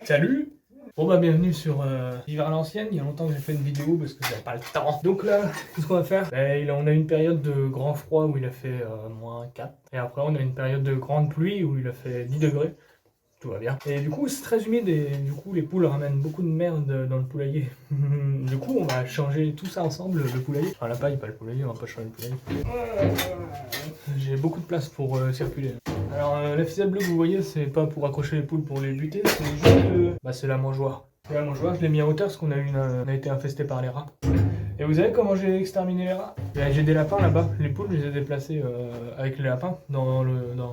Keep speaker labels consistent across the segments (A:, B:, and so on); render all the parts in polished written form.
A: Salut. Bon bah bienvenue sur Vivre à l'ancienne. Il y a longtemps que j'ai fait une vidéo parce que j'avais pas le temps. Donc là, qu'est-ce qu'on va faire? On a une période de grand froid où il a fait -4. Et après on a une période de grande pluie où il a fait 10 degrés. Tout va bien. Et du coup c'est très humide et du coup les poules ramènent beaucoup de merde dans le poulailler. Du coup on va changer tout ça ensemble, le poulailler. Enfin la paille, pas le poulailler, on va pas changer le poulailler. J'ai beaucoup de place pour circuler. Alors la ficelle bleue que vous voyez, c'est pas pour accrocher les poules pour les buter, c'est juste c'est la mangeoire. C'est la mangeoire, je l'ai mis à hauteur parce qu'on a été infesté par les rats. Et vous savez comment j'ai exterminé les rats? J'ai des lapins là-bas, les poules je les ai déplacées avec les lapins dans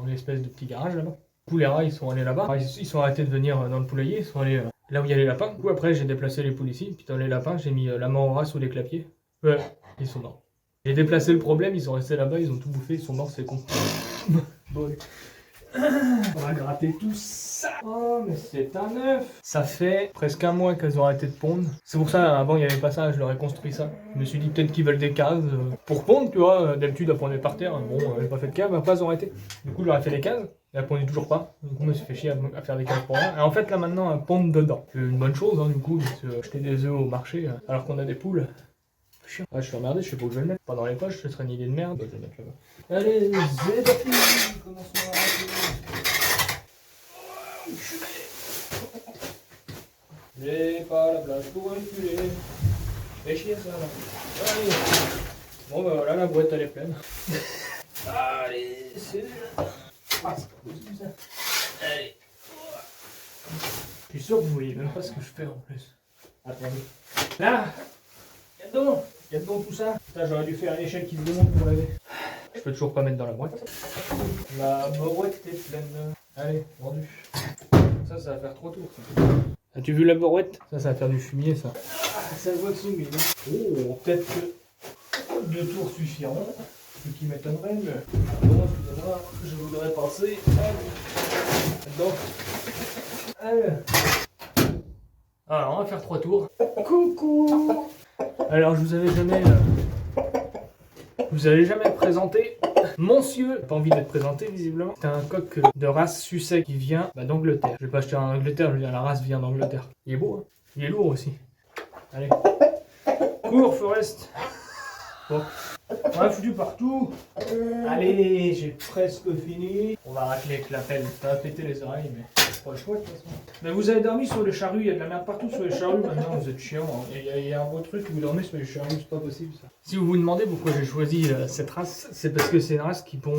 A: l'espèce de petit garage là-bas. Du coup les rats ils sont allés là-bas, ils sont arrêtés de venir dans le poulailler, ils sont allés là où il y a les lapins. Du coup après j'ai déplacé les poules ici, puis dans les lapins j'ai mis la mort aux rats sous les clapiers. Ouais, ils sont morts. J'ai déplacé le problème, ils sont restés là-bas, ils ont tout bouffé, ils sont morts, c'est con. Bon, on va gratter tout ça. Oh, mais c'est un œuf. Ça fait presque un mois qu'elles ont arrêté de pondre. C'est pour ça, avant il n'y avait pas ça, je leur ai construit ça. Je me suis dit peut-être qu'ils veulent des cases pour pondre, tu vois. D'habitude, elles pondaient par terre. Bon, j'ai pas fait de case, mais après elles ont arrêté. Du coup, je leur ai fait des cases. Et elles pondaient toujours pas. Du coup, je me suis fait chier à faire des cases pour rien. Et en fait, là maintenant, elles pondent dedans. C'est une bonne chose, hein, du coup, de acheter des œufs au marché alors qu'on a des poules. Chiant. Ah, je suis emmerdé, je sais pas où je vais le mettre. Pas dans les poches, ce serait une idée de merde. Je vais le mettre là-bas. Allez, c'est parti. Commençons à rater. J'ai pas la place pour reculer. Fais chier ça là. Allez. Bon bah voilà, la boîte elle est pleine. Allez, c'est déjà. Ah, c'est pas possible ça. Allez. Je suis sûr que vous voyez même pas ce que je fais en plus. Attendez. Là. Il y a dedans tout ça. Putain, j'aurais dû faire une échelle qui se démonte pour laver. Je peux toujours pas mettre dans la boîte. La boîte est pleine. Allez, vendu. Ça va faire 3 tours. Ça. As-tu vu la boîte? Ça va faire du fumier, ça. Ah, ça voit que c'est humide. Oh, peut-être que 2 tours suffiront. Ce qui m'étonnerait, mais bon, excusez-moi, je voudrais passer. Dedans. Allez. Alors, on va faire 3 tours. Coucou. Alors, je vous avais jamais présenté Monsieur. Pas envie d'être présenté, visiblement. C'est un coq de race Sussex qui vient d'Angleterre. Je vais pas acheter en Angleterre, je veux dire, la race vient d'Angleterre. Il est beau, hein. Il est lourd aussi. Allez. Cours, Forest. Bon. On a foutu partout. Allez, j'ai presque fini. On va racler avec la pelle. Ça va péter les oreilles, mais c'est pas le choix de toute façon. Mais vous avez dormi sur les charrues, il y a de la merde partout sur les charrues maintenant, vous êtes chiant. Hein. Il y a un beau truc, vous dormez sur les charrues, c'est pas possible ça. Si vous vous demandez pourquoi j'ai choisi cette race, c'est parce que c'est une race qui pond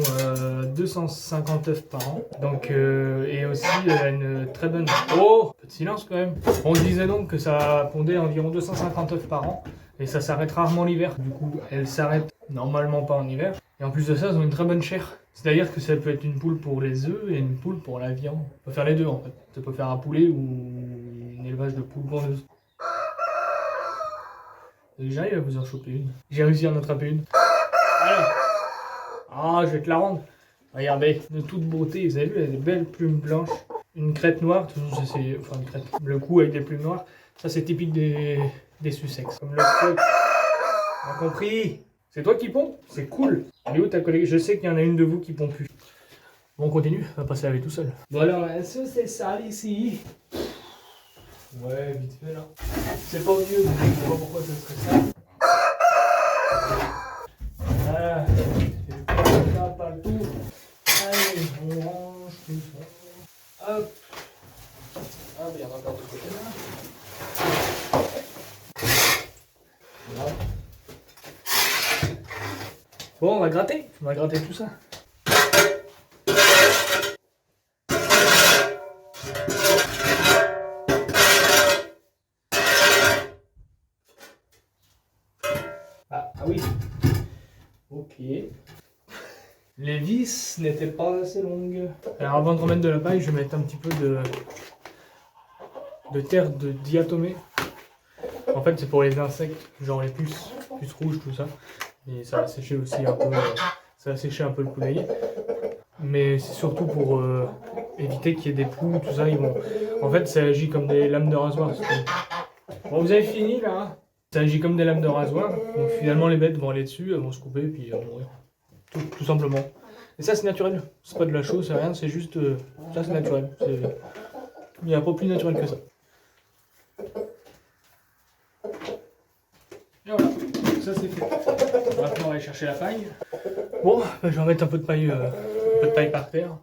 A: 250 œufs par an. Donc, et aussi elle a une très bonne... Oh, peu de silence quand même. On disait donc que ça pondait environ 250 œufs par an. Et ça s'arrête rarement l'hiver. Du coup, elle s'arrête normalement pas en hiver. Et en plus de ça, elles ont une très bonne chair. C'est-à-dire que ça peut être une poule pour les œufs et une poule pour la viande. On peut faire les deux en fait. Ça peut faire un poulet ou un élevage de poules pondeuses. J'arrive à vous en choper une. J'ai réussi à en attraper une. Alors. Ah, je vais te la rendre. Regardez, de toute beauté. Vous avez vu, elle a des belles plumes blanches. Une crête noire. Enfin, une crête. Le cou avec des plumes noires. Ça, c'est typique des Sussex. Comme le coq. On a compris. C'est toi qui ponds? C'est cool. Elle est où ta collègue? Je sais qu'il y en a une de vous qui pond plus. Bon, on continue. On va pas se laver tout seul. Bon alors, est-ce que c'est sale ici? Ouais, vite fait là. C'est pas mieux, je sais pas pourquoi ça serait ça. Voilà. C'est pas le tour. Allez, on range tout ça. Hop. Ah, mais il y en a encore de ce côté là. Voilà. Bon, on va gratter tout ça. Ah oui. Ok. Les vis n'étaient pas assez longues. Alors avant de remettre de la paille, je vais mettre un petit peu de terre de diatomée. En fait, c'est pour les insectes, genre les puces rouges, tout ça. Et ça va sécher aussi un peu, ça va sécher un peu le poulailler. Mais c'est surtout pour éviter qu'il y ait des poux, tout ça. En fait, ça agit comme des lames de rasoir. Bon, vous avez fini là, hein? Ça agit comme des lames de rasoir. Donc finalement, les bêtes vont aller dessus, elles vont se couper et puis elles vont mourir. Tout simplement. Et ça, c'est naturel. C'est pas de la chaux, c'est rien, c'est juste. Ça, c'est naturel. Il n'y a pas plus naturel que ça. Et voilà, ça c'est fait. Maintenant on va aller chercher la paille. Bon, bah, je vais remettre un peu de paille par terre.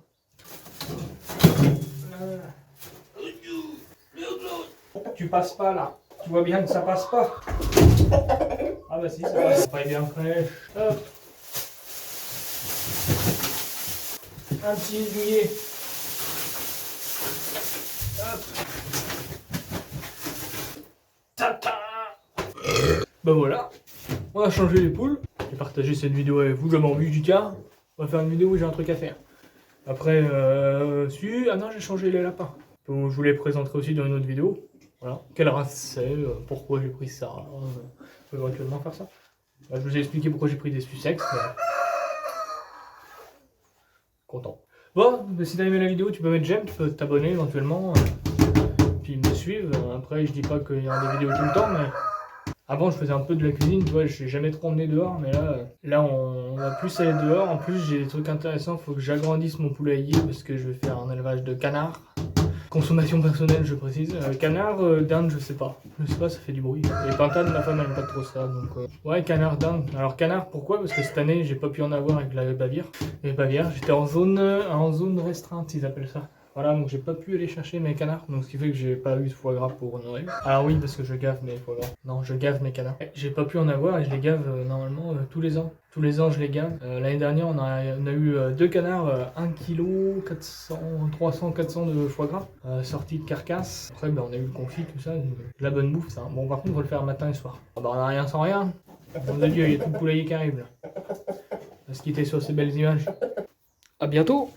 A: Tu passes pas là. Tu vois bien que ça passe pas. Ah bah si, ça passe. Paille bien fraîche. Hop. Un petit aiguillet. Hop. Tata. Bah voilà. On a changé les poules. J'ai partagé cette vidéo avec vous. J'avais envie, je dis tiens, on va faire une vidéo où j'ai un truc à faire. Après, ah non, j'ai changé les lapins. Donc, je vous les présenterai aussi dans une autre vidéo. Voilà. Quelle race c'est, pourquoi j'ai pris ça. Je peux éventuellement faire ça. Bah, je vous ai expliqué pourquoi j'ai pris des Sussex. Mais... content. Bon, si t'as aimé la vidéo, tu peux mettre j'aime, tu peux t'abonner éventuellement. Puis me suivre. Après, je dis pas qu'il y aura des vidéos tout le temps, mais... avant, je faisais un peu de la cuisine, tu vois, je suis jamais trop emmené dehors, mais là on va plus aller dehors. En plus, j'ai des trucs intéressants, il faut que j'agrandisse mon poulailler parce que je vais faire un élevage de canards. Consommation personnelle, je précise. Canard, dinde, je sais pas, ça fait du bruit. Et pintade, ma femme elle aime pas trop ça, donc ouais, canard, dinde. Alors canard, pourquoi? Parce que cette année, j'ai pas pu en avoir avec la Bavière. Les Bavières, j'étais en zone restreinte, ils appellent ça. Voilà, donc j'ai pas pu aller chercher mes canards, donc ce qui fait que j'ai pas eu de foie gras pour Noël. Alors oui, parce que je gave mes foie gras. Non, je gave mes canards. J'ai pas pu en avoir et je les gave normalement tous les ans. Tous les ans, je les gave. L'année dernière, on a eu 2 canards, 1 kg, 300, 400 de foie gras, sortis de carcasse. Après, ben, on a eu le confit, tout ça, de la bonne bouffe, ça. Bon, par contre, on va le faire matin et soir. Ah, ben, on a rien sans rien. Mon Dieu, il y a tout le poulailler qui arrive là. On va se quitter sur ces belles images. À bientôt!